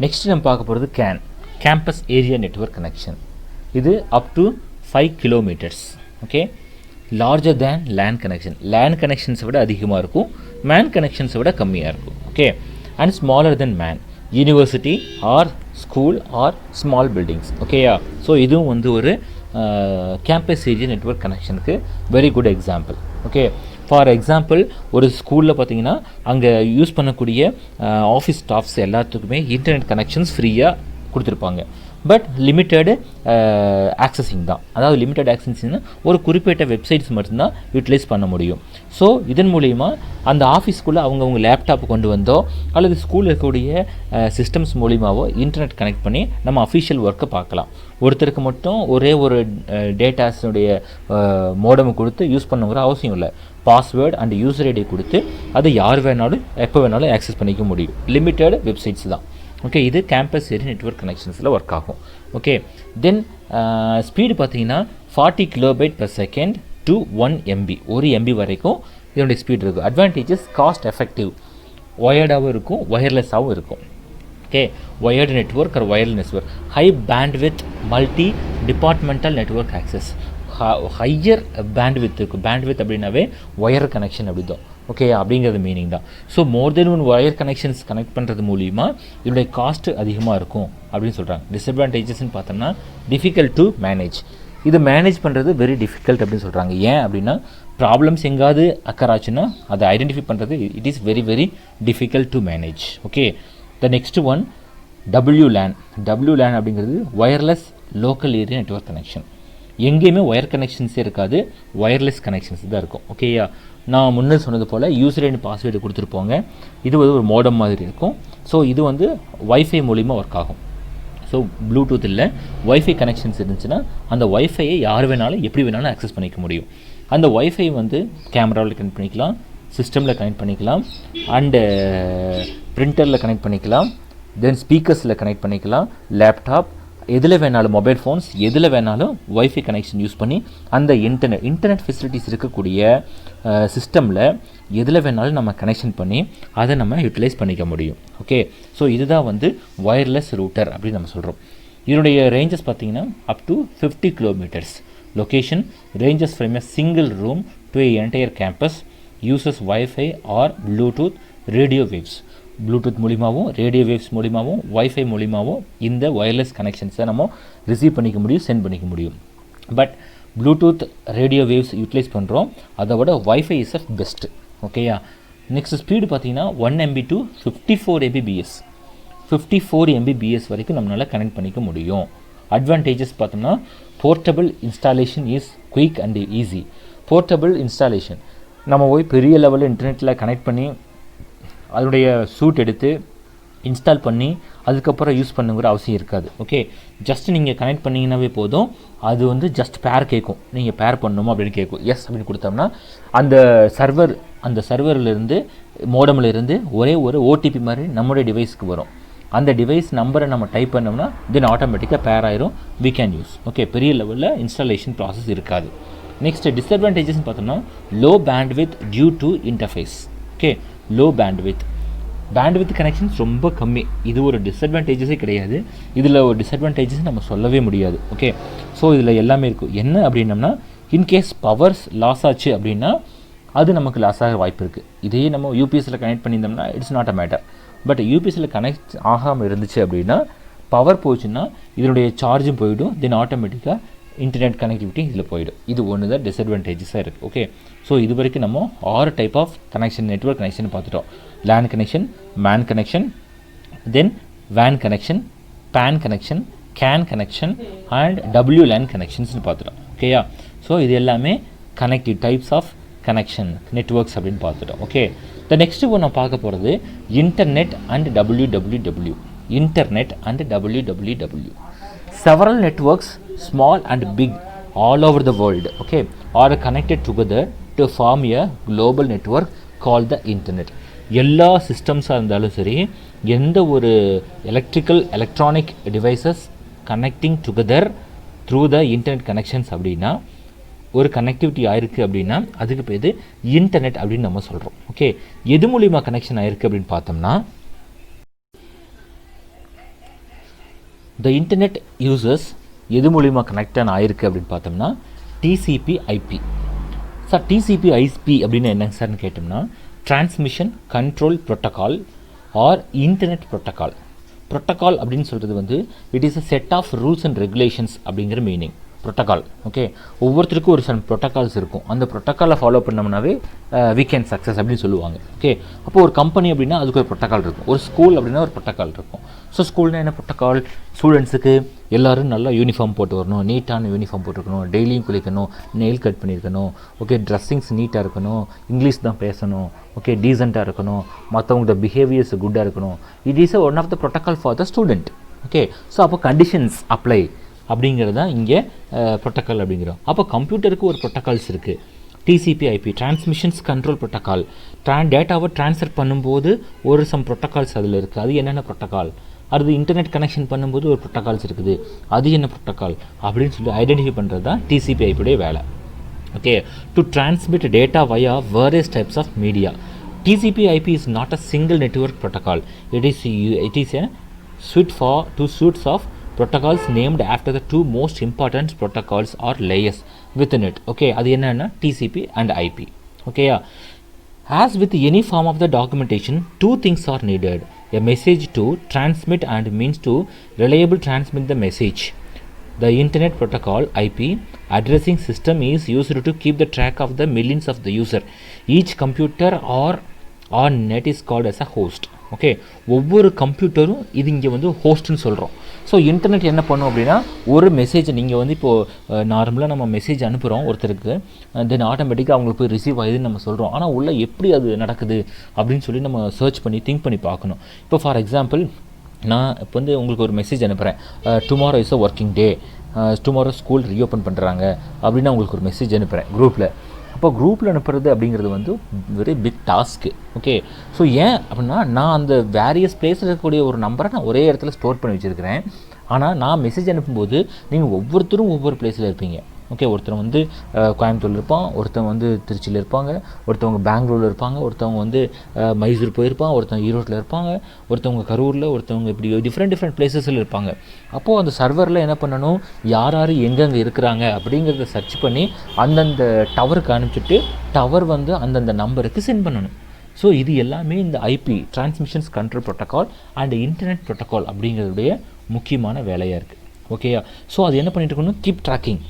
Next நம்ம பார்க்க போகிறது கேம்பஸ் ஏரியா நெட்வொர்க் கனெக்ஷன். இது up to 5 kilometers. Okay, larger than land connection. Land கனெக்ஷன்ஸை விட அதிகமாக இருக்கும், மேன் கனெக்ஷன்ஸை விட கம்மியாக இருக்கும். Okay, and smaller than MAN, university or school or small buildings. ஓகேயா, ஸோ இதுவும் வந்து ஒரு கேம்பஸ் ஏரியா நெட்வொர்க் கனெக்ஷனுக்கு very good example. Okay, for example ஒரு ஸ்கூலில் பார்த்தீங்கன்னா அங்கே யூஸ் பண்ணக்கூடிய ஆஃபீஸ் ஸ்டாஃப்ஸ் எல்லாத்துக்குமே இன்டர்நெட் கனெக்ஷன்ஸ் ஃப்ரீயாக கொடுத்துருப்பாங்க. பட் லிமிட்டடு ஆக்சஸிங் தான். அதாவது லிமிட்டட் ஆக்சஸிங்னா ஒரு குறிப்பிட்ட வெப்சைட்ஸ் மட்டும்தான் யூட்டிலைஸ் பண்ண முடியும். ஸோ இதன் மூலிமா அந்த ஆஃபீஸ்க்குள்ளே அவங்கவுங்க லேப்டாப் கொண்டு வந்தோ அல்லது ஸ்கூலில் இருக்கக்கூடிய சிஸ்டம்ஸ் மூலிமாவோ இன்டர்நெட் கனெக்ட் பண்ணி நம்ம அஃபிஷியல் ஒர்க்கை பார்க்கலாம். ஒருத்தருக்கு மட்டும் ஒரே ஒரு டேட்டாஸுடைய மோடம் கொடுத்து யூஸ் பண்ணுங்கிற அவசியம் இல்லை. பாஸ்வேர்டு அண்ட் யூசர் ஐடி கொடுத்து அதை யார் வேணாலும் எப்போ வேணாலும் ஆக்சஸ் பண்ணிக்க முடியும். லிமிட்டட் வெப்சைட்ஸ் தான். ஓகே, இது கேம்பஸ் ஏரியா நெட்வொர்க் கனெக்ஷன்ஸில் ஒர்க் ஆகும். ஓகே, தென் ஸ்பீடு பார்த்தீங்கன்னா 40 kbps to 1 MB, 1 MB வரைக்கும் இதனுடைய ஸ்பீட் இருக்கும். அட்வான்டேஜஸ் காஸ்ட் எஃபெக்டிவ், ஒயர்டாகவும் இருக்கும், ஒயர்லெஸ்ஸாகவும் இருக்கும். Okay, wired network or wireless network, high bandwidth multi departmental network access, higher bandwidth இருக்கும். பேண்ட்வித் அப்படின்னாவே ஒயர் கனெக்ஷன் அப்படி தான். ஓகே, அப்படிங்கிறது மீனிங் தான். So more then one wire connections connect பண்ணுறது மூலிமா இதனுடைய காஸ்ட்டு அதிகமாக இருக்கும் அப்படின்னு சொல்கிறாங்க. டிஸ்அட்வான்டேஜஸ்ன்னு பார்த்தோம்னா டிஃபிகல்ட் டு மேனேஜ். இது மேனேஜ் பண்ணுறது வெரி டிஃபிகல்ட் அப்படின்னு சொல்கிறாங்க. ஏன் அப்படின்னா ப்ராப்ளம்ஸ் எங்காவது அக்கராச்சுன்னா அதை ஐடென்டிஃபை பண்ணுறது it is very very difficult to manage. Okay, the next one WLAN. WLAN அப்படிங்கிறது wireless local area network connection. எங்கேயுமே ஒயர் கனெக்ஷன்ஸே இருக்காது, ஒயர்லெஸ் கனெக்ஷன்ஸ் தான் இருக்கும். ஓகேயா, நான் முன்னே சொன்னது போல் யூசர் ஐடி பாஸ்வேர்டு கொடுத்துருப்போங்க. இது வந்து ஒரு மோடம் மாதிரி இருக்கும். ஸோ இது வந்து வைஃபை மூலிமா ஒர்க் ஆகும். ஸோ ப்ளூடூத் இல்லை, வைஃபை கனெக்ஷன்ஸ் இருந்துச்சுன்னா அந்த வைஃபையை யார் வேணாலும் எப்படி வேணாலும் ஆக்சஸ் பண்ணிக்க முடியும். அந்த வைஃபை வந்து கேமராவில் கனெக்ட் பண்ணிக்கலாம், சிஸ்டமில் கனெக்ட் பண்ணிக்கலாம், அண்டு பிரிண்டரில் கனெக்ட் பண்ணிக்கலாம், தென் ஸ்பீக்கர்ஸில் கனெக்ட் பண்ணிக்கலாம், லேப்டாப் எதில் வேணாலும், மொபைல் ஃபோன்ஸ் எதில் வேணாலும் வைஃபை கனெக்ஷன் யூஸ் பண்ணி அந்த இன்டர்நெட் ஃபெசிலிட்டிஸ் இருக்கக்கூடிய சிஸ்டமில் எதில் வேணாலும் நம்ம கனெக்ஷன் பண்ணி அதை நம்ம யூட்டிலைஸ் பண்ணிக்க முடியும். ஓகே, ஸோ இதுதான் வந்து ஒயர்லெஸ் ரூட்டர் அப்படின்னு நம்ம சொல்கிறோம். இதனுடைய ரேஞ்சஸ் பார்த்திங்கன்னா up to 50 kilometres. Location ranges from a single room to an entire campus, uses wifi or bluetooth radio waves. Bluetooth மூலிமாவும் ரேடியோ வேவ்ஸ் மூலிமாவும் வைஃபை மூலிமாவும் இந்த ஒயர்லெஸ் கனெக்ஷன்ஸை நம்ம ரிசீவ் பண்ணிக்க முடியும், சென்ட் பண்ணிக்க முடியும். But bluetooth radio waves utilise பண்ணுறோம், அதை விட வைஃபை இஸ் அ பெஸ்ட்டு. ஓகேயா, நெக்ஸ்ட் ஸ்பீடு பார்த்தீங்கன்னா 1 MB to 54 Mbps, 54 Mbps வரைக்கும் நம்மளால் கனெக்ட் பண்ணிக்க முடியும். அட்வான்டேஜஸ் பார்த்தோம்னா portable installation is quick and easy. Portable installation நம்ம போய் பெரிய லெவலில் இன்டர்நெட்டில் கனெக்ட் பண்ணி அதனுடைய சூட் எடுத்து இன்ஸ்டால் பண்ணி அதுக்கப்புறம் யூஸ் பண்ணுங்கிற அவசியம் இருக்காது. ஓகே, ஜஸ்ட் நீங்கள் கனெக்ட் பண்ணிங்கன்னாவே போதும். அது வந்து ஜஸ்ட் பேர் கேட்கும், நீங்கள் பேர் பண்ணணுமா அப்படின்னு கேட்கும். எஸ் அப்படின்னு கொடுத்தோம்னா அந்த சர்வர்லேருந்து மோடமிலிருந்து ஒரே ஒரு OTP மாதிரி நம்மளுடைய டிவைஸ்க்கு வரும். அந்த டிவைஸ் நம்பரை நம்ம டைப் பண்ணோம்னா தென் ஆட்டோமேட்டிக்காக பேர் ஆயிரும், வி கேன் யூஸ். ஓகே, பெரிய லெவலில் இன்ஸ்டாலேஷன் ப்ராசஸ் இருக்காது. நெக்ஸ்ட் டிஸ்அட்வான்டேஜஸ்ன்னு பார்த்தோம்னா low bandwidth due to interface. Okay, low bandwidth connections ரொம்ப கம்மி. இது ஒரு டிஸ்அட்வான்டேஜஸே கிடையாது. இதில் ஒரு டிஸ்அட்வான்டேஜஸ் நம்ம சொல்லவே முடியாது. ஓகே, ஸோ இதில் எல்லாமே இருக்கும். என்ன அப்படின்னம்னா இன்கேஸ் பவர்ஸ் லாஸ் ஆச்சு அப்படின்னா அது நமக்கு லாஸ் ஆக வாய்ப்பு இருக்குது. இதே நம்ம யூபிஎஸ்சில் கனெக்ட் பண்ணியிருந்தோம்னா it's not a matter. But யூபிஎஸ்சில் கனெக்ட் ஆகாமல் இருந்துச்சு அப்படின்னா பவர் போச்சுன்னா இதனுடைய சார்ஜும் போயிடும், தென் ஆட்டோமேட்டிக்காக இன்டர்நெட் கனெக்டிவிட்டி இதில் போயிடும். இது ஒன்று தான் டிஸ்அட்வான்டேஜஸாக இருக்குது. ஓகே, ஸோ இது வரைக்கும் நம்ம 6 type of connection, network connection பார்த்துட்டோம். LAN connection, man connection, then WAN connection, PAN connection, CAN connection and WLAN கனெக்ஷன்ஸ்னு பார்த்துட்டோம். ஓகேயா, ஸோ இது எல்லாமே connective types of connection networks அப்படின்னு பார்த்துட்டோம். ஓகே, த நெக்ஸ்ட் ஒன்று நான் பார்க்க போகிறது internet and WWW. Internet and WWW. Several networks, small and big, all over the world, okay, are connected together to form a global network called the internet. எல்லா சிஸ்டம்ஸாக இருந்தாலும் சரி, எந்த ஒரு electronic devices connecting together through the internet connections அப்படின்னா ஒரு connectivity ஆயிருக்கு அப்படின்னா அதுக்கு பேர் இன்டர்நெட் அப்படின்னு நம்ம சொல்கிறோம். ஓகே, எது மூலிமா கனெக்ஷன் ஆயிருக்கு அப்படின்னு பார்த்தோம்னா த இன்டர்நெட் யூசர்ஸ் எது மூலிமா கனெக்ட் ஆகிருக்கு அப்படின்னு பார்த்தோம்னா TCP IP. Sir TCP IP அப்படின்னு என்னங்க சார்னு கேட்டோம்னா transmission control protocol or internet protocol. Protocol அப்படின்னு சொல்கிறது வந்து it is a set of rules and regulations அப்படிங்கிற மீனிங் ப்ரோட்டோகால். ஓகே, ஒவ்வொருத்தருக்கும் ஒரு சில ப்ரோட்டோகால்ஸ் இருக்கும். அந்த ப்ரோட்டோக்காலை ஃபாலோ பண்ணோம்னாவே வி கேன் சக்ஸஸ் அப்படின்னு சொல்லுவாங்க. ஓகே, அப்போ ஒரு கம்பெனி அப்படின்னா அதுக்கு ஒரு ப்ரோட்டோகால் இருக்கும். ஒரு ஸ்கூல் அப்படின்னா ஒரு ப்ரோட்டோகால் இருக்கும். ஸோ ஸ்கூல்னால் என்ன ப்ரோட்டோகால்? ஸ்டூடெண்ட்ஸுக்கு எல்லோரும் நல்லா யூனிஃபார்ம் போட்டு வரணும், நீட்டான யூனிஃபார்ம் போட்டுருக்கணும், டெய்லியும் குளிக்கணும், நெயில் கட் பண்ணியிருக்கணும், ஓகே, ட்ரெஸ்ஸிங்ஸ் நீட்டாக இருக்கணும், இங்கிலீஷ் தான் பேசணும், ஓகே, டீசெண்டாக இருக்கணும், மற்றவங்களோட பிஹேவியர்ஸ் குட்டாக இருக்கணும். It is one of the protocol for the student. Okay, so அப்போ கண்டிஷன்ஸ் அப்ளை அப்படிங்கிறது தான் இங்கே ப்ரோட்டோக்கால் அப்படிங்கிறோம். அப்போ கம்ப்யூட்டருக்கு ஒரு ப்ரோட்டோக்கால்ஸ் இருக்குது. TCP IP transmissions control protocol. டேட்டாவை ட்ரான்ஸ்ஃபர் பண்ணும்போது ஒரு சம் ப்ரோட்டோக்கால்ஸ் அதில் இருக்குது. அது என்னென்ன ப்ரோட்டோக்கால்? அடுத்து இன்டர்நெட் கனெக்ஷன் பண்ணும்போது ஒரு ப்ரோட்டோக்கால்ஸ் இருக்குது. அது என்ன ப்ரோட்டோக்கால் அப்படின்னு சொல்லி ஐடென்டிஃபை பண்ணுறது தான் டிசிபி ஐபியுடைய வேலை. Okay, to transmit data via various types of media. TCP IP is not a single network protocol. It is a suites of protocols named after the two most important protocols or layers within it. Okay, அது என்னன்னா TCP and IP. Okay, as with any form of the documentation, two things are needed: a message to transmit and means to reliably transmit the message. The internet protocol IP addressing system is used to keep the track of the millions of the user. Each computer or net is called as a host. Okay, ஒவ்வொரு கம்ப்யூட்டரும் இது இங்கே வந்து ஹோஸ்ட்னு சொல்கிறோம். So internet என்ன பண்ணும் அப்படின்னா ஒரு மெசேஜை நீங்கள் வந்து இப்போது நார்மலாக நம்ம மெசேஜ் அனுப்புகிறோம் ஒருத்தருக்கு, தென் ஆட்டோமேட்டிக்காக அவங்களுக்கு போய் ரிசீவ் ஆகுதுன்னு நம்ம சொல்கிறோம். ஆனால் உள்ளே எப்படி அது நடக்குது அப்படின்னு சொல்லி நம்ம சர்ச் பண்ணி திங்க் பண்ணி பார்க்கணும். இப்போ ஃபார் எக்ஸாம்பிள் நான் இப்போ வந்து உங்களுக்கு ஒரு மெசேஜ் அனுப்புகிறேன், tomorrow is a working day, tomorrow school reopen பண்ணுறாங்க அப்படின்னு உங்களுக்கு ஒரு மெசேஜ் அனுப்புகிறேன் குரூப்பில். அப்போ குரூப்பில் அனுப்புறது அப்படிங்கிறது வந்து very big task. Okay, so ஏன் அப்படின்னா நான் அந்த வேரியஸ் பிளேஸில் இருக்கக்கூடிய ஒரு நம்பரை நான் ஒரே இடத்துல ஸ்டோர் பண்ணி வச்சுருக்கிறேன். ஆனால் நான் மெசேஜ் அனுப்பும்போது நீங்கள் ஒவ்வொருத்தரும் ஒவ்வொரு பிளேஸில் இருப்பீங்க. ஓகே, ஒருத்தர் வந்து கோயம்புத்தூரில் இருப்பான், ஒருத்தவங்க வந்து திருச்சியில் இருப்பாங்க, ஒருத்தவங்க பெங்களூரில் இருப்பாங்க, ஒருத்தவங்க வந்து மைசூர் போயிருப்பான், ஒருத்தவங்க ஈரோட்டில் இருப்பாங்க, ஒருத்தவங்க கரூரில், ஒருத்தவங்க இப்படி டிஃப்ரெண்ட் பிளேசஸில் இருப்பாங்க. அப்போது அந்த சர்வரில் என்ன பண்ணணும், யார் எங்கெங்கே இருக்கிறாங்க அப்படிங்கிறத சர்ச் பண்ணி அந்தந்த டவருக்கு அனுப்பிச்சிட்டு டவர் வந்து அந்தந்த நம்பருக்கு சென்ட் பண்ணணும். ஸோ இது எல்லாமே இந்த IP transmissions control protocol and internet protocol அப்படிங்கிறதுடைய முக்கியமான வேலையாக இருக்குது. ஓகேயா, ஸோ அது என்ன பண்ணிட்டு இருக்கணும், கீப் ட்ராக்கிங்.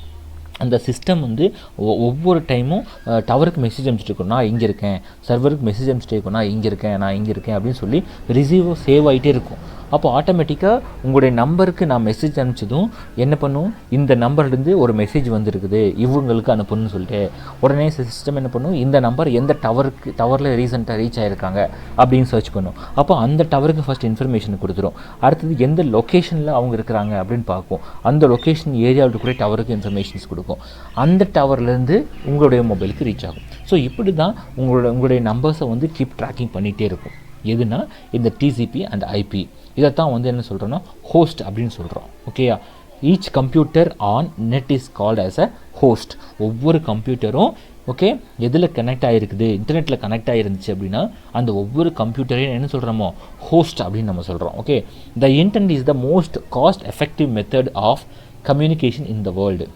அந்த சிஸ்டம் வந்து ஒவ்வொரு டைமும் டவருக்கு மெசேஜ் அனுப்பிச்சிட்டு இருக்கணும், நான் இங்கே இருக்கேன், சர்வருக்கு மெசேஜ் அனுப்பிச்சிட்டே இருக்கணும், நான் இங்கே இருக்கேன் அப்படின்னு சொல்லி ரிசீவ் சேவ் ஆகிட்டே இருக்கும். அப்போ ஆட்டோமேட்டிக்காக உங்களுடைய நம்பருக்கு நான் மெசேஜ் அனுப்பிச்சதும் என்ன பண்ணும், இந்த நம்பர்லேருந்து ஒரு மெசேஜ் வந்துருக்குது இவங்களுக்கு அனுப்பணும்னு சொல்லிட்டு உடனே சிஸ்டம் என்ன பண்ணும், இந்த நம்பர் எந்த டவரில் ரீசெண்டாக ரீச் ஆகிருக்காங்க அப்படின்னு சர்ச் பண்ணும். அப்போ அந்த டவருக்கு ஃபஸ்ட் இன்ஃபர்மேஷன் கொடுத்துரும். அடுத்தது எந்த லொக்கேஷனில் அவங்க இருக்கிறாங்க அப்படின்னு பார்க்கும். அந்த லொக்கேஷன் ஏரியாவில் கூட டவருக்கு இன்ஃபர்மேஷன்ஸ் கொடுக்கும். அந்த டவர்லேருந்து உங்களுடைய மொபைலுக்கு ரீச் ஆகும். ஸோ இப்படி தான் உங்களுடைய நம்பர்ஸை வந்து கீப் ட்ராக்கிங் பண்ணிகிட்டே இருக்கும். எதுனா இந்த டிசிபி அண்ட் ஐபி. இதைத்தான் வந்து என்ன சொல்கிறோன்னா ஹோஸ்ட் அப்படின்னு சொல்கிறோம். ஓகேயா, each computer on net is called as a host. ஒவ்வொரு கம்ப்யூட்டரும் ஓகே எதில் கனெக்ட் ஆகிருக்குது, இன்டர்நெட்டில் கனெக்ட் ஆகிருந்துச்சு அப்படின்னா அந்த ஒவ்வொரு கம்ப்யூட்டரையும் என்ன சொல்கிறோமோ ஹோஸ்ட் அப்படின்னு நம்ம சொல்கிறோம். Okay, the internet is the most cost effective method of communication in the world.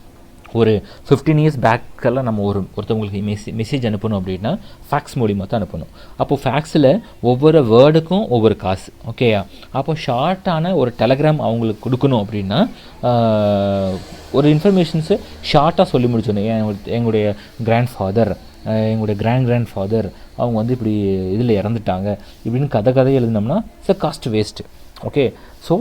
ஒரு 15 இயர்ஸ் பேக்கெல்லாம் நம்ம ஒருத்தவங்களுக்கு மெசேஜ் அனுப்பணும் அப்படின்னா ஃபேக்ஸ் மூலிமா தான் அனுப்பணும். அப்போது ஃபேக்ஸில் ஒவ்வொரு வேர்டுக்கும் ஒவ்வொரு காசு. ஓகேயா, அப்போ ஷார்ட்டான ஒரு டெலகிராம் அவங்களுக்கு கொடுக்கணும் அப்படின்னா ஒரு இன்ஃபர்மேஷன்ஸு ஷார்ட்டாக சொல்லி முடிச்சோன்னே, எங்களுடைய கிராண்ட் ஃபாதர், எங்களுடைய கிராண்ட் ஃபாதர் அவங்க வந்து இப்படி இதில் இறந்துட்டாங்க இப்படின்னு கதை எழுதினோம்னா it's cost waste. Okay, so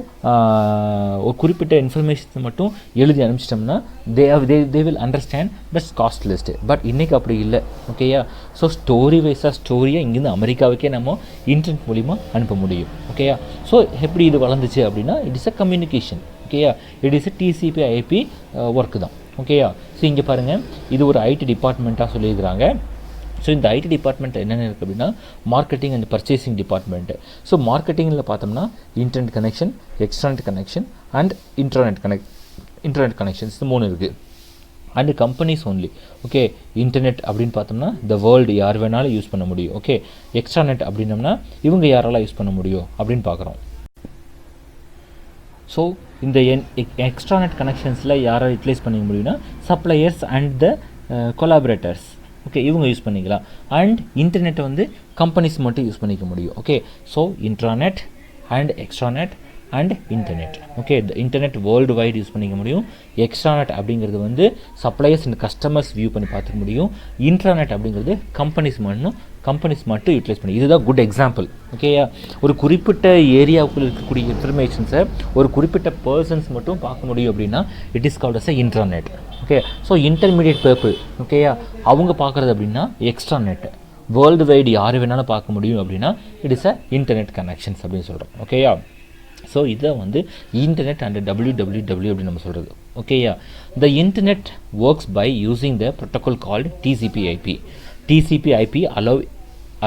ஒரு குறிப்பிட்ட இன்ஃபர்மேஷன் மட்டும் எழுதி அனுப்பிச்சிட்டோம்னா they will understand that's cost list. But இன்றைக்கி அப்படி இல்லை. ஓகேயா, ஸோ ஸ்டோரியை இங்கேருந்து அமெரிக்காவுக்கே நம்ம இன்டர்நெட் மூலிமா அனுப்ப முடியும். ஓகேயா, ஸோ எப்படி இது வளர்ந்துச்சு அப்படின்னா இட் இஸ் அ கம்யூனிகேஷன். ஓகேயா, it is a TCP IP work தான். ஓகேயா, ஸோ இங்கே பாருங்கள், இது ஒரு ஐடி டிபார்ட்மெண்ட்டாக சொல்லியிருக்கிறாங்க. ஸோ இந்த ஐடி டிபார்ட்மெண்ட் என்னென்ன இருக்குது அப்படின்னா marketing and purchasing department. So மார்க்கெட்டிங்கில் பார்த்தோம்னா internet connection, extranet connection and internet connections 3 இருக்குது. And companies only. Okay, internet அப்படின்னு பார்த்தோம்னா த வேர்ல்டு யார் வேணாலும் யூஸ் பண்ண முடியும். ஓகே, எக்ஸ்ட்ராநெட் அப்படின்னம்னா இவங்க யாரெல்லாம் யூஸ் பண்ண முடியும் அப்படின்னு பார்க்குறோம். ஸோ இந்த எக்ஸ்ட்ரானெட் கனெக்ஷன்ஸில் யாரை யூட்டிலைஸ் பண்ணிக்க முடியும்னா suppliers and the collaborators. Okay, இவங்க யூஸ் பண்ணிக்கலாம். அண்ட் இன்டர்நெட்டை வந்து கம்பெனிஸ் மட்டும் யூஸ் பண்ணிக்க முடியும். Okay, so intranet and extranet and internet. Okay, இந்த இன்டர்நெட் வேர்ல்டு வைட் யூஸ் பண்ணிக்க முடியும். எக்ஸ்ட்ராநெட் அப்படிங்கிறது வந்து சப்ளையர்ஸ் அண்ட் கஸ்டமர்ஸ் வியூ பண்ணி பார்த்துக்க முடியும். இன்ட்ராநெட் அப்படிங்கிறது கம்பெனிஸ் மட்டும் யூட்டிலைஸ் பண்ணி. இதுதான் குட் எக்ஸாம்பிள். ஓகேயா, ஒரு குறிப்பிட்ட ஏரியாவுக்குள்ள இருக்கக்கூடிய இன்ஃபர்மேஷன்ஸை ஒரு குறிப்பிட்ட பர்சன்ஸ் மட்டும் பார்க்க முடியும் அப்படின்னா it is called as a intranet. Okay, so intermediate people, ஓகேயா, அவங்க பார்க்குறது அப்படின்னா எக்ஸ்ட்ராநெட். வேர்ல்டு வைடு யார் வேணாலும் பார்க்க முடியும் அப்படின்னா it is a internet connections அப்படின்னு சொல்கிறோம். ஓகேயா, ஸோ இதை வந்து இன்டர்நெட் அண்ட் www அப்படின்னு நம்ம சொல்கிறது. ஓகேயா, the internet works by using the protocol called TCP/IP. TCP/IP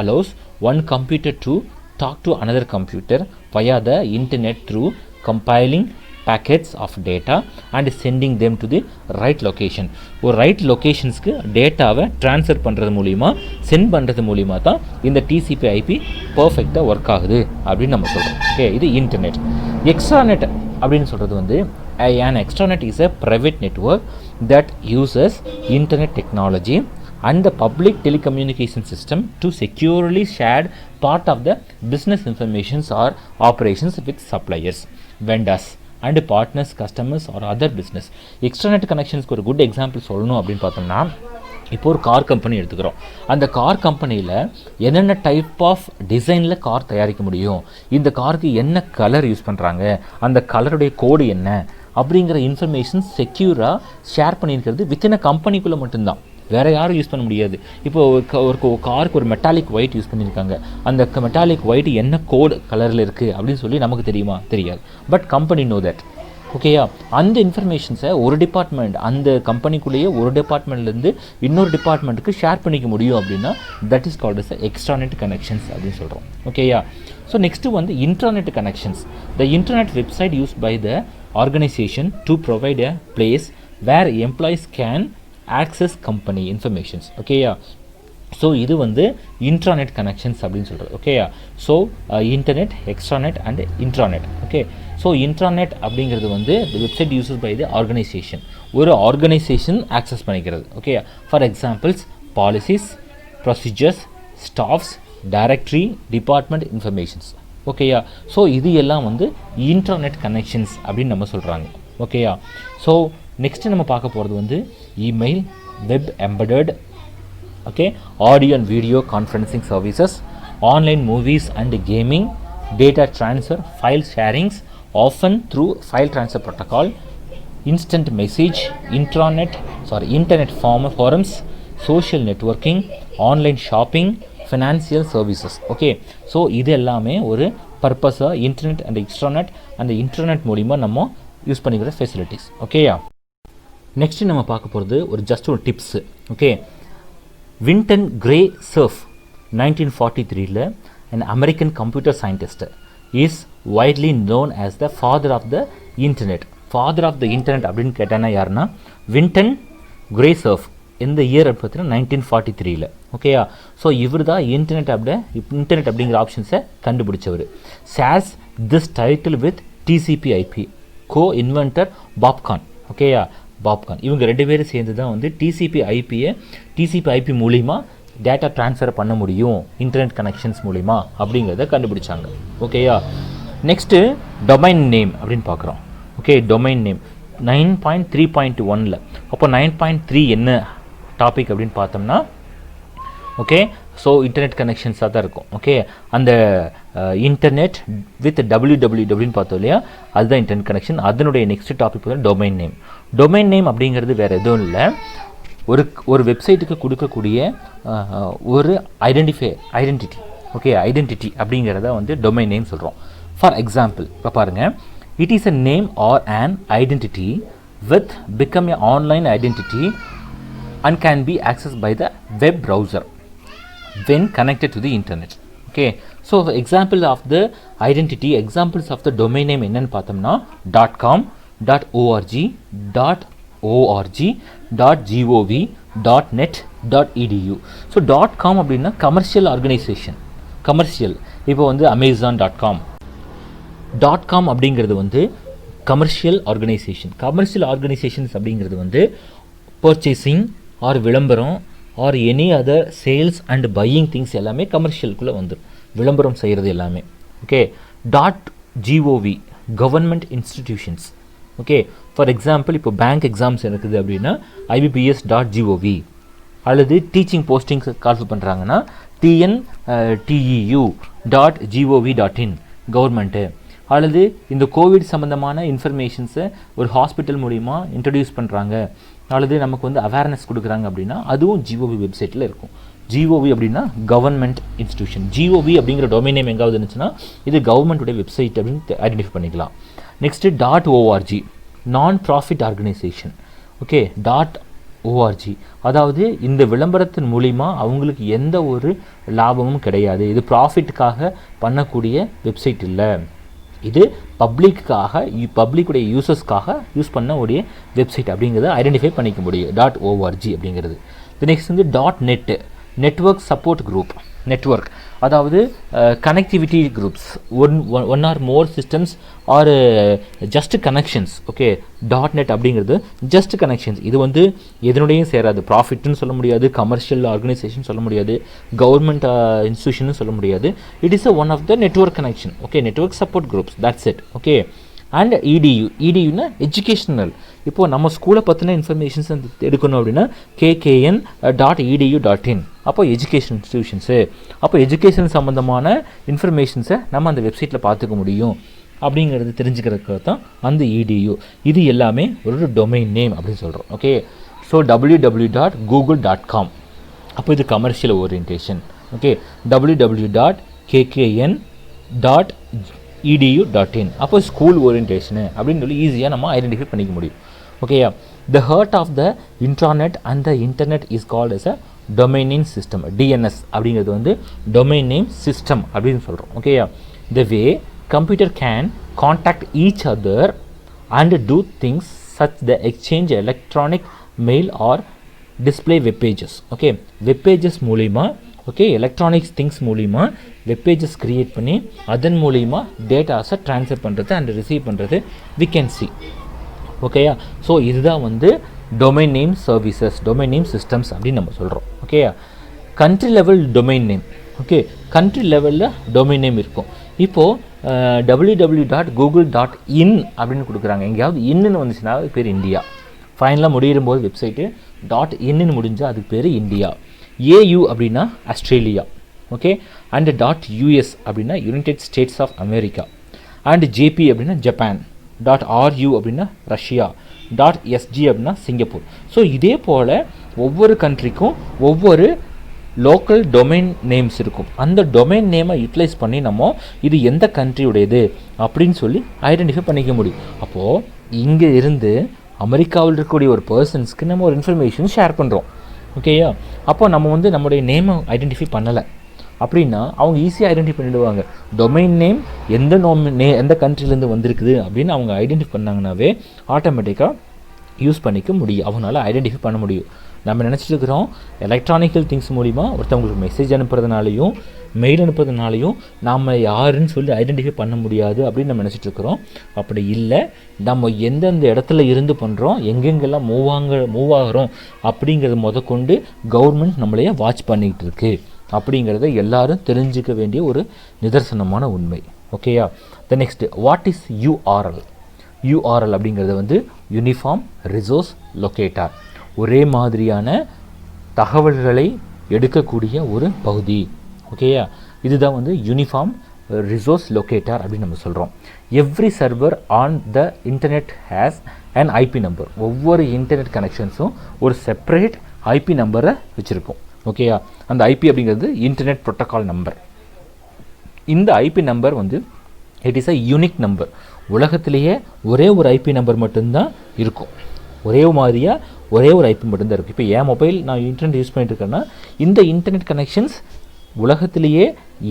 allows one computer to talk to another computer via the internet through compiling packets of data and sending them to the right location. ஒரு right லொக்கேஷன்ஸ்க்கு டேட்டாவை transfer பண்ணுறது மூலிமா send பண்ணுறது மூலிமா தான் இந்த TCP/IP பர்ஃபெக்டாக work ஆகுது அப்படின்னு நம்ம சொல்கிறோம். ஓகே, இது இன்டர்நெட். எக்ஸ்ட்ராநெட் அப்படின்னு சொல்கிறது வந்து an extranet is a private network that uses internet technology and the public telecommunication system to securely share part of the business informations or operations with suppliers, vendors and partners, customers or other business. Extranet கனெக்ஷன்ஸ்க்கு ஒரு good example சொல்லணும் அப்படின்னு பார்த்தோம்னா, இப்போ ஒரு car company எடுத்துக்கிறோம். அந்த car கம்பெனியில் என்னென்ன டைப் ஆஃப் டிசைனில் கார் தயாரிக்க முடியும், இந்த காருக்கு என்ன கலர் யூஸ் பண்ணுறாங்க, அந்த கலருடைய கோடு என்ன அப்படிங்கிற இன்ஃபர்மேஷன் செக்யூராக ஷேர் பண்ணியிருக்கிறது வித்தின் அ கம்பெனிக்குள்ளே மட்டும்தான். வேறு யாரும் யூஸ் பண்ண முடியாது. இப்போ ஒரு காருக்கு ஒரு மெட்டாலிக் ஒயிட் யூஸ் பண்ணியிருக்காங்க. அந்த மெட்டாலிக் ஒயிட் என்ன கோடு கலரில் இருக்குது அப்படின்னு சொல்லி நமக்கு தெரியுமா? தெரியாது. But company know that. ஓகேயா, அந்த இன்ஃபர்மேஷன்ஸை ஒரு டிபார்ட்மெண்ட், அந்த கம்பெனிக்குள்ளேயே ஒரு டிபார்ட்மெண்ட்லேருந்து இன்னொரு டிபார்ட்மெண்ட்டுக்கு ஷேர் பண்ணிக்க முடியும் அப்படின்னா that is called as extranet connections அப்படின்னு சொல்கிறோம். ஓகேயா, ஸோ நெக்ஸ்ட்டு வந்து intranet connections. The internet website use by the organisation to provide a place where employees can access company informations. ஓகேயா, ஸோ இது வந்து இன்ட்ராநெட் கனெக்ஷன்ஸ் அப்படின்னு சொல்கிறது. ஓகேயா, so internet, extranet and intranet. Okay, so intranet அப்படிங்கிறது வந்து website uses by the organisation, ஒரு organisation access பண்ணிக்கிறது. ஓகேயா, for examples policies, procedures, staffs, directory, department informations. ஓகேயா, ஸோ இது எல்லாம் வந்து இன்ட்ராநெட் கனெக்ஷன்ஸ் அப்படின்னு நம்ம சொல்கிறாங்க. ஓகேயா, ஸோ நெக்ஸ்ட்டு நம்ம பார்க்க போகிறது வந்து email, web embedded, okay, audio and video conferencing services, online movies and gaming, data transfer, file sharings often through file transfer protocol, instant message, internet forums, social networking, online shopping, financial services. Okay, so இது எல்லாமே ஒரு பர்பஸாக internet and extranet அந்த internet மூலிமா நம்ம use பண்ணிக்கிற facilities. ஓகேயா, next நம்ம பார்க்க போகிறது ஒரு tips. Okay, Vinton Gray Cerf 1943 an American computer scientist is widely known as the father of the internet. father of the internet அப்படின்னு கேட்டானா யாருன்னா வின்டன் கிரே சர்ஃப். இந்த இயர் பார்த்தீங்கன்னா 1943. ஓகேயா, ஸோ இவர் தான் இன்டர்நெட் அப்படிங்கிற ஆப்ஷன்ஸை கண்டுபிடிச்சவர். Shares this title with TCP/IP co-inventor Bob Kahn. ஓகேயா, பாப்கான் இவங்க ரெண்டு பேரும் சேர்ந்து தான் வந்து TCP/IP மூலிமா டேட்டா ட்ரான்ஸ்ஃபர் பண்ண முடியும் இன்டர்நெட் கனெக்ஷன்ஸ் மூலிமா அப்படிங்கிறத கண்டுபிடிச்சாங்க. ஓகேயா, நெக்ஸ்ட்டு டொமைன் நேம் அப்படின்னு பார்க்குறோம். Okay, domain name 9.3.1. அப்போ 9.3 என்ன டாபிக் அப்படின்னு பார்த்தோம்னா, ஓகே, ஸோ இன்டர்நெட் கனெக்ஷன்ஸாக தான் இருக்கும். ஓகே, அந்த இன்டர்நெட் வித் www பார்த்தோம் இல்லையா, அதுதான் இன்டர்நெட் கனெக்ஷன். அதனுடைய நெக்ஸ்ட் டாபிக் வந்து டொமைன் நேம். டொமைன் நேம் அப்படிங்கிறது வேறு எதுவும் இல்லை, ஒரு வெப்சைட்டுக்கு கொடுக்கக்கூடிய ஒரு ஐடென்டிட்டி. ஓகே, ஐடென்டிட்டி அப்படிங்கிறத வந்து டொமைன் நேம் சொல்கிறோம். ஃபார் எக்ஸாம்பிள் இப்போ பாருங்கள், it is a name or an identity with become a online identity and can be accessed by the web browser when connected to the internet. Okay, so example of the identity, examples of the domain name என்னன்னு பார்த்தோம்னா .com, .org, .org, .gov, .net, .edu. so .com அப்படின்னா commercial organisation, commercial. இப்போ வந்து amazon.com. .com அப்படிங்கிறது வந்து commercial organisations அப்படிங்கிறது வந்து purchasing R விளம்பரம் or any other sales and buying things எல்லாமே கமர்ஷியலுக்குள்ளே வந்துடும், விளம்பரம் செய்கிறது எல்லாமே. Okay. .gov government institutions. Okay. For example இப்போ பேங்க் எக்ஸாம்ஸ் இருக்குது அப்படின்னா IBPS.gov, அல்லது டீச்சிங் போஸ்டிங்ஸ் கால்ஃபர் பண்ணுறாங்கன்னா TNTEU.gov.in கவர்மெண்ட்டு, அல்லது இந்த கோவிட் சம்மந்தமான இன்ஃபர்மேஷன்ஸை ஒரு ஹாஸ்பிட்டல் மூலிமா இன்ட்ரடியூஸ் பண்ணுறாங்க, அல்லது நமக்கு வந்து அவேர்னஸ் கொடுக்குறாங்க அப்படின்னா அதுவும் GOV வெப்சைட்டில் இருக்கும். GOV அப்படின்னா கவர்மெண்ட் இன்ஸ்டிடியூஷன். GOV அப்படிங்கிற டொமைன் நேம் எங்காவது இருந்துச்சுன்னா இது கவர்மெண்ட்டுடைய வெப்சைட் அப்படின்னு ஐடென்டிஃபை பண்ணிக்கலாம். நெக்ஸ்ட்டு .org நான் ப்ராஃபிட் ஆர்கனைசேஷன். ஓகே. .org அதாவது இந்த விளம்பரத்தின் மூலிமா அவங்களுக்கு எந்த ஒரு லாபமும் கிடையாது, இது ப்ராஃபிட்டுக்காக பண்ணக்கூடிய வெப்சைட் இல்லை, இது பப்ளிக்குடைய யூசர்ஸ்க்காக யூஸ் பண்ண உடைய வெப்சைட் அப்படிங்கிறத ஐடென்டிஃபை பண்ணிக்க முடியும் .org அப்படிங்கிறது. நெக்ஸ்ட் வந்து .net network support group. Network அதாவது connectivity groups, one or more systems or just connections. Okay. .net அப்படிங்கிறது ஜஸ்ட் கனெக்ஷன்ஸ். இது வந்து எதனுடையும் சேராது, ப்ராஃபிட்னு சொல்ல முடியாது, கமர்ஷியல் ஆர்கனைசேஷன் சொல்ல முடியாது, கவர்மெண்ட் இன்ஸ்டியூஷன் சொல்ல முடியாது. It is one of the network connection. Okay. Network support groups, that's it. Okay. And EDUனா எஜுகேஷ்னல். இப்போது நம்ம ஸ்கூலை பற்றின இன்ஃபர்மேஷன்ஸ் எடுக்கணும் அப்படின்னா KKN.edu.in, அப்போ எஜுகேஷன் இன்ஸ்டிடியூஷன்ஸு, அப்போ எஜுகேஷன் சம்மந்தமான இன்ஃபர்மேஷன்ஸை நம்ம அந்த வெப்சைட்டில் பார்த்துக்க முடியும் அப்படிங்கிறது தெரிஞ்சுக்கிறதுக்கு தான் அந்த EDU. இது எல்லாமே ஒரு டொமைன் நேம் அப்படின்னு சொல்கிறோம். ஓகே. ஸோ www.google.com, அப்போ இது கமர்ஷியல் ஓரியன்டேஷன். ஓகே. www.kkn.edu.in, அப்போ ஸ்கூல் ஓரியன்டேஷனு அப்படின்னு சொல்லி ஈஸியாக நம்ம ஐடென்டிஃபை பண்ணிக்க முடியும். ஓகேயா. The heart of the intranet and the internet is called as a domain name system. DNS அப்படிங்கிறது வந்து டொமைன் நேம் சிஸ்டம் அப்படின்னு சொல்கிறோம். ஓகேயா. The way computer can contact each other and do things such the exchange electronic mail or display webpages. Okay. Webpages மூலிமா, okay, electronics things மூலிமா webpages create பண்ணி அதன் மூலிமா டேட்டாஸை ட்ரான்ஸ்ஃபர் பண்ணுறது அண்ட் ரிசீவ் பண்ணுறது வி கேன் சி. ஓகேயா. So இதுதான் வந்து domain name services, domain name systems அப்படின்னு நம்ம சொல்கிறோம். ஓகேயா. Country level domain name. Okay. Country லெவலில் டொமைன் நேம் இருக்கும். இப்போது www.google.in அப்படின்னு கொடுக்குறாங்க. எங்கேயாவது இன்னுன்னு வந்துச்சுன்னா அதுக்கு பேர் இந்தியா. ஃபைனலாக முடியும் போது வெப்சைட்டு .inன்னு முடிஞ்சால் அதுக்கு பேர் இந்தியா. AU அப்படின்னா ஆஸ்திரேலியா. ஓகே. அண்ட் .US அப்படின்னா United States of America. And JP அப்படின்னா ஜப்பான். .RU அப்படின்னா ரஷ்யா. .SG அப்படின்னா சிங்கப்பூர். ஸோ இதே போல் ஒவ்வொரு கண்ட்ரிக்கும் ஒவ்வொரு லோக்கல் டொமைன் நேம்ஸ் இருக்கும். அந்த டொமைன் நேமை யூட்டிலைஸ் பண்ணி நம்ம இது எந்த கண்ட்ரியுடையது அப்படின்னு சொல்லி ஐடென்டிஃபை பண்ணிக்க முடியும். அப்போது இங்கே இருந்து அமெரிக்காவில் இருக்கக்கூடிய ஒரு பர்சன்ஸ்க்கு நம்ம ஒரு இன்ஃபர்மேஷன் ஷேர் பண்ணுறோம். ஓகேயா. அப்போ நம்ம வந்து நம்முடைய நேமை ஐடென்டிஃபை பண்ணலை அப்படின்னா அவங்க ஈஸியாக ஐடென்டிஃபை பண்ணிவிடுவாங்க. டொமைன் நேம் எந்த கண்ட்ரிலேருந்து வந்திருக்குது அப்படின்னு அவங்க ஐடென்டிஃபை பண்ணாங்கன்னாவே ஆட்டோமேட்டிக்காக யூஸ் பண்ணிக்க முடியும், அவங்களால ஐடென்டிஃபை பண்ண முடியும். நம்ம நினச்சிட்டு இருக்கிறோம் எலக்ட்ரானிக்கல் திங்ஸ் மூலிமா ஒருத்தவங்களுக்கு மெசேஜ் அனுப்புறதுனாலையும் மெயில் அனுப்புறதுனாலையும் நாம் யாருன்னு சொல்லி ஐடென்டிஃபை பண்ண முடியாது அப்படின்னு நம்ம நினச்சிட்டு இருக்கிறோம். அப்படி இல்லை, நம்ம எந்தெந்த இடத்துல இருந்து பண்ணுறோம், எங்கெங்கெல்லாம் மூவ் ஆகிறோம் அப்படிங்கிறத முதற்கொண்டு கவர்மெண்ட் நம்மளையே வாட்ச் பண்ணிக்கிட்டு இருக்கு அப்படிங்கிறத எல்லாரும் தெரிஞ்சுக்க வேண்டிய ஒரு நிதர்சனமான உண்மை. ஓகேயா. The next, what is URL? URL அப்படிங்கிறது வந்து யூனிஃபார்ம் ரிசோர்ஸ் லொக்கேட்டர், ஒரே மாதிரியான தகவல்களை எடுக்கக்கூடிய ஒரு பகுதி. ஓகேயா. இதுதான் வந்து யூனிஃபார்ம் ரிசோர்ஸ் லொக்கேட்டர் அப்படின்னு நம்ம சொல்கிறோம். Every server on the internet has and IP number. ஒவ்வொரு இன்டர்நெட் கனெக்ஷன்ஸும் ஒரு செப்பரேட் IP நம்பரை வச்சுருக்கோம். ஓகேயா. அந்த IP அப்படிங்கிறது இன்டர்நெட் ப்ரோட்டோகால் நம்பர். இந்த IP நம்பர் வந்து it is a unique number. உலகத்திலேயே ஒரே ஒரு IP நம்பர் மட்டும்தான் இருக்கும். ஒரே மாதிரியாக ஒரே ஒரு IP மட்டும்தான் இருக்கும். இப்போ என் மொபைல் நான் இன்டர்நெட் யூஸ் பண்ணிட்டு இருக்கேன்னா இந்த இன்டர்நெட் கனெக்ஷன்ஸ் உலகத்திலேயே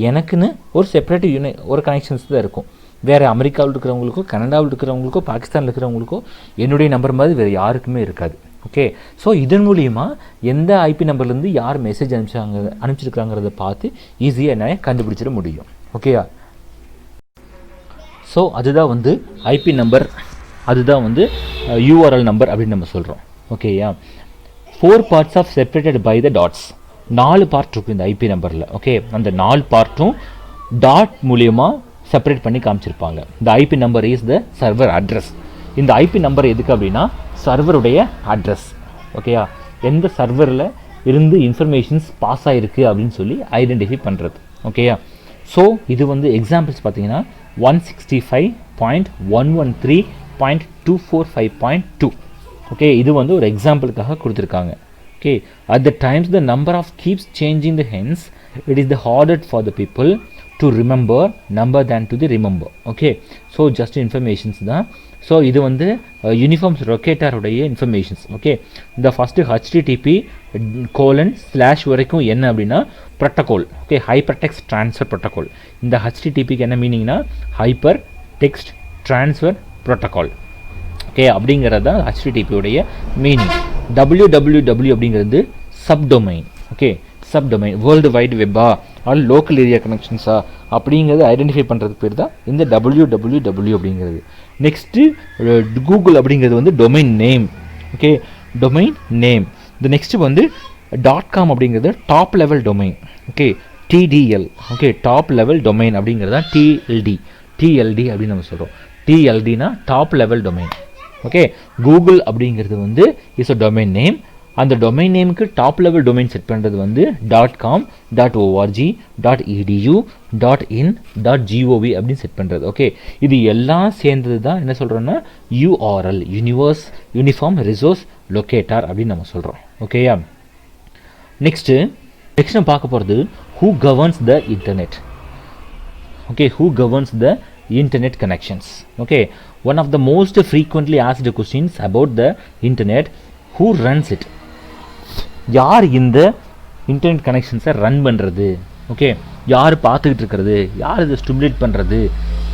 எனக்குன்னு ஒரு செப்பரேட் ஒரு கனெக்ஷன்ஸ் தான் இருக்கும். வேறு அமெரிக்காவில் இருக்கிறவங்களுக்கோ, கனடாவில் இருக்கிறவங்களுக்கோ, பாகிஸ்தானில் இருக்கிறவங்களுக்கோ என்னுடைய நம்பர் மாதிரி வேறு யாருக்குமே இருக்காது. ஓகே. ஸோ இதன் மூலிமா எந்த IP நம்பர்லேருந்து யார் மெசேஜ் அனுப்பிச்சிருக்காங்கிறத பார்த்து ஈஸியாக என்ன கண்டுபிடிச்சிட முடியும். ஓகேயா. ஸோ அதுதான் வந்து IP நம்பர் அதுதான் வந்து URL நம்பர் அப்படின்னு நம்ம சொல்கிறோம். ஓகேயா, 4 parts of separated by the dots. 4 part இருக்கும் இந்த ஐபி நம்பரில். ஓகே, அந்த 4 பார்ட்டும் டாட் மூலியமாக செப்பரேட் பண்ணி காமிச்சிருப்பாங்க. இந்த IP number is the server address. இந்த ஐபி நம்பர் எதுக்கு அப்படின்னா சர்வருடைய அட்ரஸ். ஓகேயா, எந்த சர்வரில் இருந்து இன்ஃபர்மேஷன்ஸ் பாஸ் ஆகிருக்கு அப்படின்னு சொல்லி ஐடென்டிஃபை பண்ணுறது. ஓகேயா, ஸோ இது வந்து எக்ஸாம்பிள்ஸ் பார்த்தீங்கன்னா 165.113.245.2. ஓகே, இது வந்து ஒரு எக்ஸாம்பிளுக்காக கொடுத்துருக்காங்க. Okay, at the times the number of keeps changing the hence it is the harder for the people to remember number than to the remember. Okay, so just informations தான். So இது வந்து uniforms ரொக்கேட்டருடைய informations. Okay, இந்த first HTTP:/ வரைக்கும் என்ன அப்படின்னா protocol. Okay, hyper text transfer protocol. இந்த HTTPக்கு என்ன மீனிங்னா hyper text transfer protocol. Okay, அப்படிங்கிறது தான் HTTPயுடைய மீனிங். www அப்படிங்கிறது subdomain. Okay, subdomain world wide வெப்பா ஆல் லோக்கல் ஏரியா கனெக்ஷன்ஸா அப்படிங்கிறது ஐடென்டிஃபை பண்ணுறதுக்கு பேர் தான் இந்த www அப்படிங்கிறது. நெக்ஸ்ட்டு கூகுள் அப்படிங்கிறது வந்து domain name. Okay, domain name. இந்த நெக்ஸ்ட்டு வந்து .com அப்படிங்கிறது top level domain. Okay, TDL. Okay, top level domain அப்படிங்கிறது தான் TLD அப்படின்னு நம்ம சொல்கிறோம். TLDனா top level domain. Okay, Google அப்படிங்கிறது வந்து இஸ் அ டொமைன் நேம். அந்த டொமைன் நேமுக்கு டாப் லெவல் டொமைன் செட் பண்ணுறது வந்து .com, .org, .edu, .in, .gov அப்படின்னு செட் பண்ணுறது. ஓகே, இது எல்லாம் சேர்ந்தது தான் என்ன சொல்கிறோன்னா URL, யூனிஃபார்ம் ரிசோர்ஸ் லொக்கேட்டர் அப்படின்னு நம்ம சொல்கிறோம். ஓகேயா, நெக்ஸ்ட் நம்ம பார்க்க போகிறது who governs the internet. Okay, who governs the internet connections. Okay, one of the most frequently asked questions about the internet, who runs it. யார் இந்த இன்டர்நெட் கனெக்ஷன்ஸை ரன் பண்ணுறது? ஓகே, யார் பார்த்துக்கிட்டு இருக்கிறது, யார் இதை ஸ்டிமுலேட் பண்ணுறது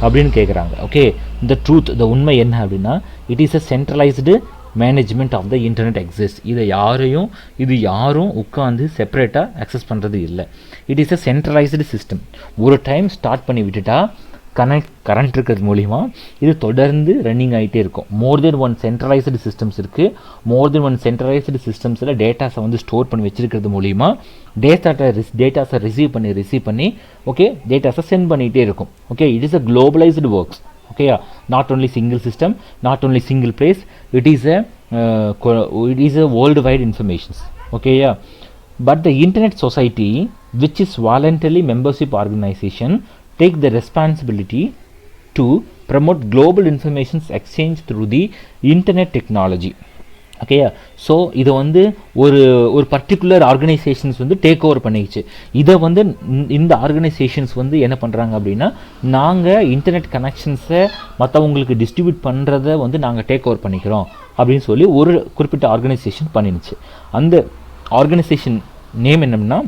அப்படின்னு கேட்குறாங்க. ஓகே, இந்த ட்ரூத், இந்த உண்மை என்ன அப்படின்னா it is a centralised management of the internet exist. இது யாரும் உட்காந்து செப்பரேட்டாக அக்சஸ் பண்ணுறது இல்லை. It is a centralised system. ஒரு டைம் ஸ்டார்ட் பண்ணி விட்டுட்டா கரண்ட் இருக்கிறது மூலிமா இது தொடர்ந்து ரன்னிங் ஆகிட்டே இருக்கும். மோர் தென் ஒன் சென்ட்ரலைஸ்டு சிஸ்டம்ஸ் இருக்குது. மோர் தென் ஒன் சென்ட்ரலைஸ்டு சிஸ்டம்ஸில் டேட்டாஸை வந்து ஸ்டோர் பண்ணி வச்சுருக்கிறது மூலிமா டேட்டாஸை ரிசீவ் பண்ணி ஓகே டேட்டாஸை சென்ட் பண்ணிகிட்டே இருக்கும். Okay, it is a globalised works. Okay, not only single system, not only single place, it is a worldwide informations. Okay, yeah, but the internet society, which is voluntarily membership organization, take the responsibility to promote global information exchange through the internet technology. ஓகேயா, so இதை வந்து ஒரு particular organisations வந்து take over பண்ணிக்கிச்சு. இதை வந்து இந்த organisations வந்து என்ன பண்ணுறாங்க அப்படின்னா நாங்கள் இன்டர்நெட் கனெக்ஷன்ஸை மற்றவங்களுக்கு டிஸ்ட்ரிபியூட் பண்ணுறதை வந்து நாங்கள் டேக் ஓவர் பண்ணிக்கிறோம் அப்படின்னு சொல்லி ஒரு குறிப்பிட்ட ஆர்கனைசேஷன் பண்ணிடுச்சு. அந்த ஆர்கனைசேஷன் நேம் என்னன்னா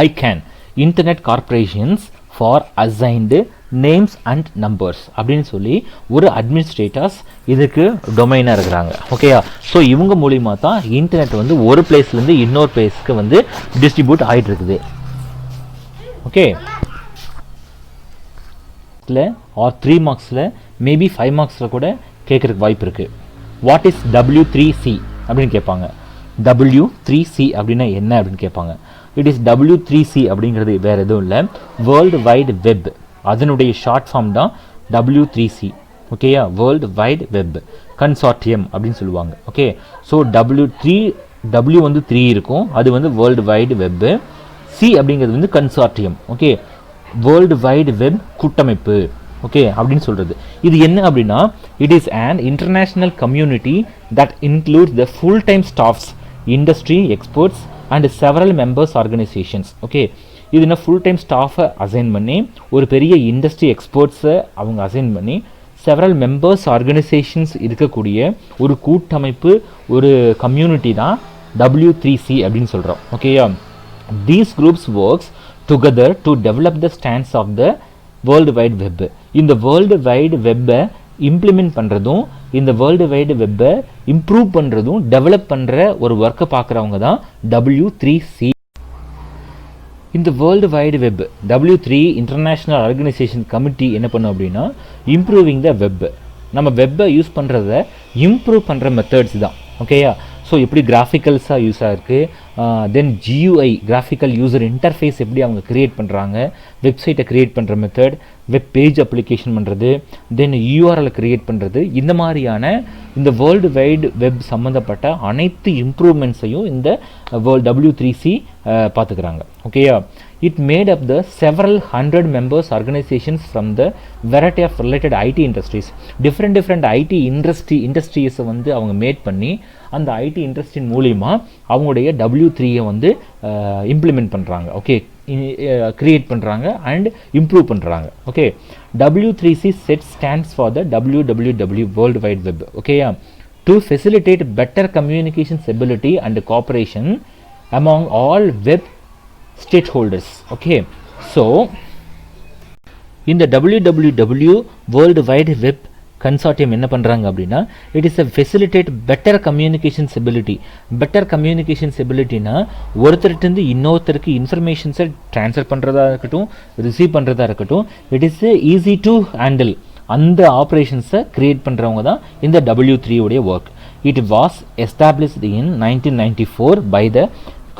ICANN, internet corporations for assigned names and numbers அப்படின்னு சொல்லி ஒரு அட்மினிஸ்ட்ரேட்டர்ஸ் இதுக்கு டொமைனாக இருக்கிறாங்க. ஓகேயா, ஸோ இவங்க மூலிமா தான் இன்டர்நெட் வந்து ஒரு பிளேஸ்லேருந்து இன்னொரு பிளேஸ்க்கு வந்து டிஸ்ட்ரிபியூட் ஆகிட்டு இருக்குது. ஓகே, ஆர் 3 மார்க்ஸில் மேபி 5 மார்க்ஸில் கூட கேட்குறதுக்கு வாய்ப்பு இருக்குது. வாட் இஸ் W3C அப்படின்னு கேட்பாங்க. W3C அப்படின்னா என்ன அப்படின்னு கேட்பாங்க. இட் இஸ் W3C அப்படிங்கிறது வேறு எதுவும் இல்லை, வேர்ல்டு வைடு வெப். அதனுடைய ஷார்ட் ஃபார்ம் தான் W3C. ஓகேயா, வேர்ல்டு வைடு வெப் கன்சார்டியம் அப்படின்னு சொல்லுவாங்க. ஓகே, ஸோ W வந்து 3 இருக்கும், அது வந்து வேர்ல்டு வைடு வெப்பு. C அப்படிங்கிறது வந்து consortium. Okay, world wide web கூட்டமைப்பு. ஓகே அப்படின்னு சொல்கிறது. இது என்ன அப்படின்னா it is an international community that includes the full-time staffs, industry experts and several members organizations. Okay, இது என்ன ஃபுல் டைம் ஸ்டாஃபை அசைன் பண்ணி ஒரு பெரிய இண்டஸ்ட்ரி எக்ஸ்பர்ட்ஸை அவங்க அசைன் பண்ணி செவரல் மெம்பர்ஸ் ஆர்கனைசேஷன்ஸ் இருக்கக்கூடிய ஒரு கூட்டமைப்பு, ஒரு கம்யூனிட்டி தான் W3C அப்படின்னு சொல்கிறோம். ஓகேயா, these groups works together to develop the stands of the world wide web. இந்த வேர்ல்டு வைடு வெப்பை இம்ப்ளிமெண்ட் பண்ணுறதும் இந்த வேர்ல்டு வைடு வெப்பை இம்ப்ரூவ் பண்ணுறதும் டெவலப் பண்ணுற ஒரு ஒர்க்கை பார்க்குறவங்க தான் W3C. இந்த world wide web W3 international organisation committee என்ன பண்ணும் அப்படின்னா இம்ப்ரூவிங் த வெப். நம்ம வெப்பை யூஸ் பண்ணுறத இம்ப்ரூவ் பண்ணுற மெத்தட்ஸ் தான். ஓகேயா? ஸோ எப்படி கிராஃபிக்கல்ஸாக யூஸ் ஆகிருக்கு, then GUI graphical user interface எப்படி அவங்க க்ரியேட் பண்ணுறாங்க, வெப்சைட்டை க்ரியேட் பண்ணுற மெத்தட், வெப் பேஜ் அப்ளிகேஷன் பண்ணுறது, தென் URL க்ரியேட் பண்ணுறது, இந்த மாதிரியான இந்த வேர்ல்டு வைடு வெப் சம்மந்தப்பட்ட அனைத்து இம்ப்ரூவ்மெண்ட்ஸையும் இந்த W3C பார்த்துக்கிறாங்க. ஓகேயா? It made up the several hundred members organizations from the variety of related IT industries. Different IT industries வந்து அவங்க மேட் பண்ணி அந்த IT இண்டஸ்ட்ரியின் மூலிமா அவங்களுடைய W3 வந்து இம்ப்ளிமெண்ட் பண்ணுறாங்க. ஓகே, கிரியேட் பண்ணுறாங்க அண்ட் இம்ப்ரூவ் பண்ணுறாங்க. Okay, W3C set stands for the WWW world wide web. ஓகேயா? To facilitate better communications ability and cooperation among all web stakeholders. Okay, so in the WWW World Wide Web Consortium என்ன பண்ணுறாங்க அப்படின்னா, it is a facilitate better communications ability. better communications abilityனா ஒருத்தர்கிட்ட இன்னொருத்தருக்கு இன்ஃபர்மேஷன்ஸை transfer பண்ணுறதா இருக்கட்டும், receive பண்ணுறதா இருக்கட்டும், it is easy to handle. அந்த ஆப்ரேஷன்ஸை க்ரியேட் பண்ணுறவங்க தான் இந்த W3 உடைய work. It was established in 1994 by the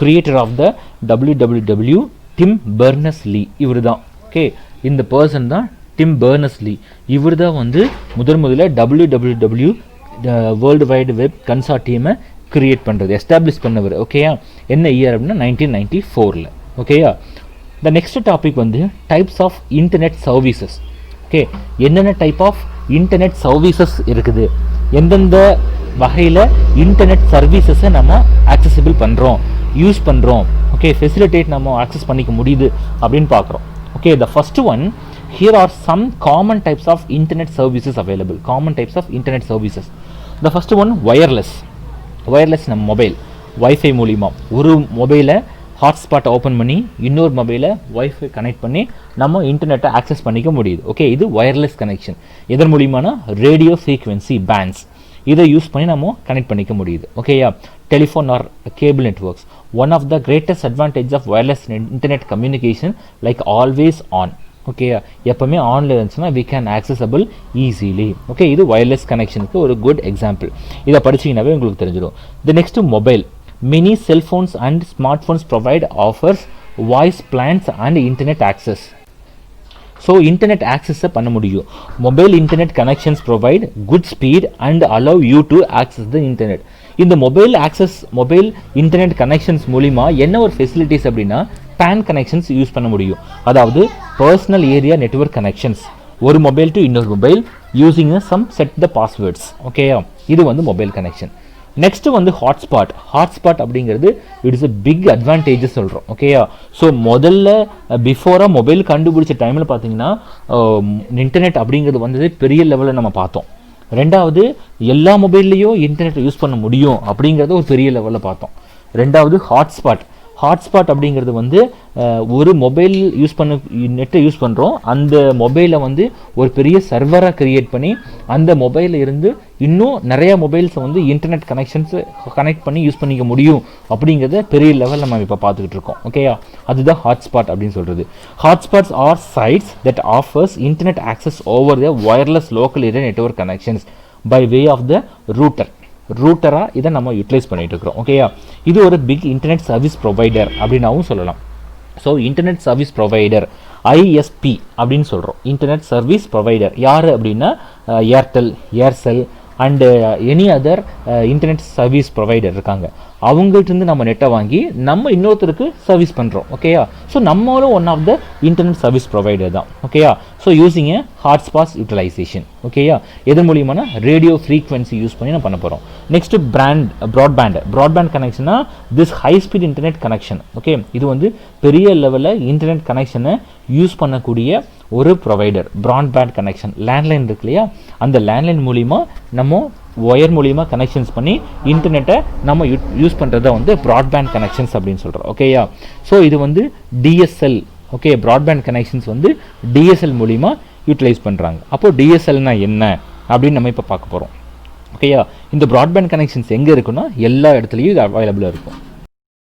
creator of the WWW, Tim Berners-Lee. இவர் தான். ஓகே, இந்த பர்சன் தான் டிம் பெர்னர்ஸ்-லீ. இவர் தான் வந்து முதல்ல WWW வேர்ல்டு வைடு வெப் கன்சார்டியமை கிரியேட் பண்ணுறது, எஸ்டாப்ளிஷ் பண்ணவர். ஓகேயா? என்ன இயர் அப்படின்னா 1994. ஓகேயா? த நெக்ஸ்ட் டாபிக் வந்து types of internet services. Okay, என்னென்ன டைப் ஆஃப் இன்டர்நெட் சர்வீசஸ் இருக்குது, எந்தெந்த வகையில் இன்டர்நெட் சர்வீசஸை நம்ம ஆக்சசிபிள் பண்ணுறோம், யூஸ் பண்ணுறோம், ஓகே, ஃபெசிலிட்டேட் நம்ம ஆக்சஸ் பண்ணிக்க முடியுது அப்படின்னு பார்க்குறோம். Okay, the first one, here are some common types of internet services available. Common types of internet services. The first one, wireless. Wireless நம்ம மொபைல் வைஃபை மூலிமா ஒரு மொபைலை ஹாட்ஸ்பாட் ஓப்பன் பண்ணி இன்னொரு மொபைலை வைஃபை கனெக்ட் பண்ணி நம்ம இன்டர்நெட்டை ஆக்சஸ் பண்ணிக்க முடியுது. ஓகே, இது வயர்லெஸ் கனெக்ஷன். எதன் மூலியமான ரேடியோ ஃப்ரீக்வன்சி பேண்ட்ஸ் இதை யூஸ் பண்ணி நம்ம கனெக்ட் பண்ணிக்க முடியுது. ஓகேயா? Telephone or cable networks. One of the greatest advantage of wireless internet communication like always on. ஓகேயா? எப்போவுமே ஆனில் இருந்துச்சுன்னா we can accessible easily. Okay, இது வயர்லெஸ் கனெக்ஷனுக்கு ஒரு குட் எக்ஸாம்பிள். இதை படிச்சிங்கனாவே உங்களுக்கு தெரிஞ்சிடும். The next mobile. Many cellphones and smart phones provide offers voice plans and internet access. So internet ஆக்சஸை பண்ண முடியும். Mobile internet connections provide good speed and allow you to access the internet. இந்த mobile internet connections மூலிமா என்ன ஒரு facilities அப்படின்னா, PAN connections use பண்ண முடியும். அதாவது பர்சனல் ஏரியா நெட்வொர்க் கனெக்ஷன்ஸ், ஒரு மொபைல் டு இன்னொரு mobile using some set the passwords. ஓகேயா? இது வந்து மொபைல் கனெக்ஷன். நெக்ஸ்ட் வந்து ஹாட்ஸ்பாட் அப்படிங்கிறது it is a big advantages சொல்கிறோம். ஓகேயா? ஸோ முதல்ல பிஃபோராக மொபைல் கண்டுபிடிச்ச டைமில் பார்த்தீங்கன்னா இன்டர்நெட் அப்படிங்கிறது வந்தது பெரிய லெவலில் நம்ம பார்த்தோம். ரெண்டாவது, எல்லா மொபைல்லையும் இன்டர்நெட் யூஸ் பண்ண முடியும் அப்படிங்கிறத ஒரு பெரிய லெவலில் பார்த்தோம். ரெண்டாவது ஹாட்ஸ்பாட் அப்படிங்கிறது வந்து ஒரு மொபைல் யூஸ் பண்ண நெட்டை யூஸ் பண்ணுறோம், அந்த மொபைலை வந்து ஒரு பெரிய சர்வராக க்ரியேட் பண்ணி அந்த மொபைலில் இருந்து இன்னும் நிறையா மொபைல்ஸை வந்து இன்டர்நெட் கனெக்ஷன்ஸை கனெக்ட் பண்ணி யூஸ் பண்ணிக்க முடியும் அப்படிங்கிறத பெரிய லெவலில் நம்ம இப்போ பார்த்துக்கிட்டு இருக்கோம். ஓகேயா? அதுதான் ஹாட்ஸ்பாட் அப்படின்னு சொல்கிறது. Hotspots are sites that offers internet access over the wireless local area network connections by way of the ரூட்டராக இதை நம்ம யூட்டிலைஸ் பண்ணிகிட்டு இருக்கிறோம். ஓகேயா? இது ஒரு பிக் இன்டர்நெட் சர்வீஸ் ப்ரொவைடர் அப்படின்னாவும் சொல்லலாம். So internet service provider ISP அப்படின்னு சொல்கிறோம். இன்டர்நெட் சர்வீஸ் ப்ரொவைடர் யார் அப்படின்னா Aircel and any other internet service provider இருக்காங்க. அவங்கள்ட்ட நம்ம நெட்டை வாங்கி நம்ம இன்னொருத்தருக்கு சர்வீஸ் பண்ணுறோம். ஓகேயா? ஸோ நம்மளும் one of the internet service provider தான். ஓகேயா? So using a hotspot utilisation. ஓகேயா? எதன் மூலியமான ரேடியோ ஃப்ரீக்வன்சி யூஸ் பண்ணி நம்ம பண்ண போகிறோம். நெக்ஸ்ட் ப்ராட்பேண்ட் கனெக்ஷனா this high speed internet connection. Okay, இது வந்து பெரிய லெவலில் இன்டர்நெட் கனெக்ஷனை யூஸ் பண்ணக்கூடிய ஒரு ப்ரொவைடர். ப்ராட்பேண்ட் கனெக்ஷன், லேண்ட்லைன் இருக்கு இல்லையா, அந்த லேண்ட்லைன் மூலிமா நம்ம ஒயர் மூலிமா கனெக்ஷன்ஸ் பண்ணி இன்டர்நெட்டை நம்ம யூஸ் பண்ணுறத வந்து ப்ராட்பேண்ட் கனெக்ஷன்ஸ் அப்படின்னு சொல்கிறோம். ஓகேயா? ஸோ இது வந்து DSL. ஓகே, ப்ராட்பேண்ட் கனெக்ஷன்ஸ் வந்து DSL மூலிமா யூட்டிலைஸ் பண்ணுறாங்க. அப்போது DSLனா என்ன அப்படின்னு நம்ம இப்போ பார்க்க போகிறோம். ஓகேயா? இந்த ப்ராட்பேண்ட் கனெக்ஷன்ஸ் எங்கே இருக்குன்னா எல்லா இடத்துலையும் இது அவைலபிளாக இருக்கும்.